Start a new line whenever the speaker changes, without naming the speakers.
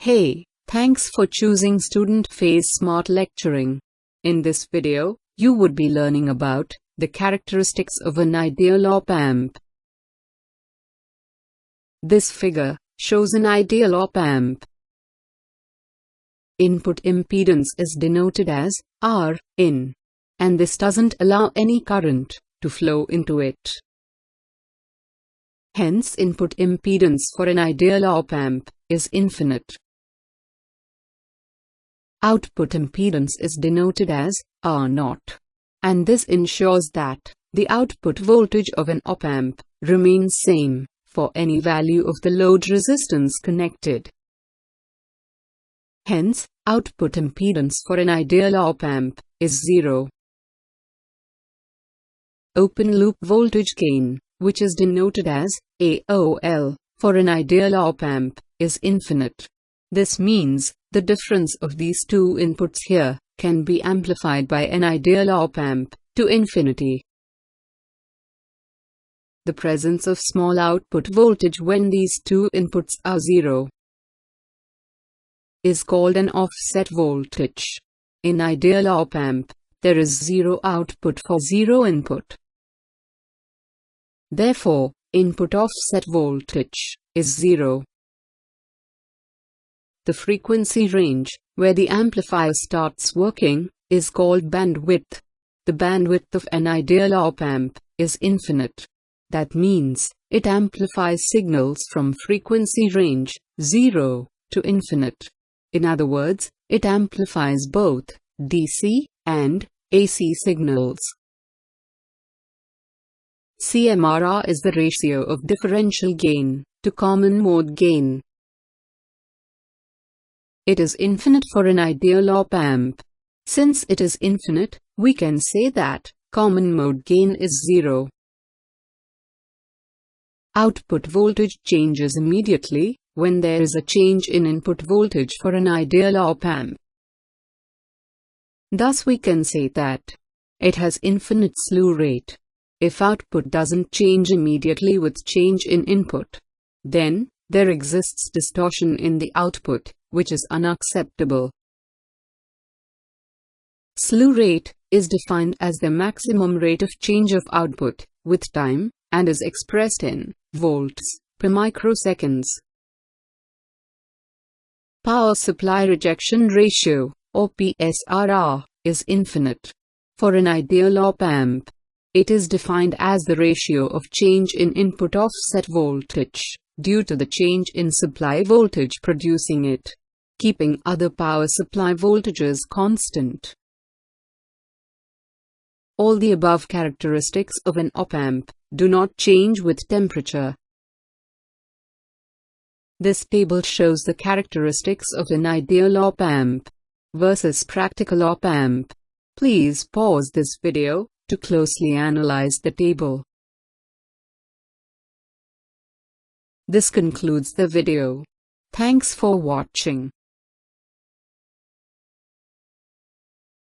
Hey, thanks for choosing Student Phase Smart Lecturing. In this video, you would be learning about the characteristics of an ideal op-amp. This figure shows an ideal op-amp. Input impedance is denoted as Rin, and this doesn't allow any current to flow into it. Hence, input impedance for an ideal op-amp is infinite. Output impedance is denoted as R0, and this ensures that the output voltage of an op-amp remains same for any value of the load resistance connected. Hence, output impedance for an ideal op-amp is 0. Open-loop voltage gain, which is denoted as AOL, for an ideal op-amp, is infinite. This means the difference of these two inputs here can be amplified by an ideal op-amp to infinity. The presence of small output voltage when these two inputs are 0 is called an offset voltage. In ideal op-amp, there is 0 output for 0 input. Therefore, input offset voltage is 0. The frequency range, where the amplifier starts working, is called bandwidth. The bandwidth of an ideal op-amp is infinite. That means, it amplifies signals from frequency range 0 to infinite. In other words, it amplifies both DC and AC signals. CMRR is the ratio of differential gain to common mode gain. It is infinite for an ideal op-amp. Since it is infinite, we can say that common mode gain is 0. Output voltage changes immediately when there is a change in input voltage for an ideal op-amp. Thus we can say that it has infinite slew rate. If output doesn't change immediately with change in input, then there exists distortion in the output, which is unacceptable. Slew rate is defined as the maximum rate of change of output with time and is expressed in volts per microseconds. Power supply rejection ratio, or PSRR, is infinite. For an ideal op-amp, it is defined as the ratio of change in input offset voltage due to the change in supply voltage producing it, keeping other power supply voltages constant. All the above characteristics of an op-amp do not change with temperature. This table shows the characteristics of an ideal op-amp versus practical op-amp. Please pause this video to closely analyze the table. This concludes the video. Thanks for watching.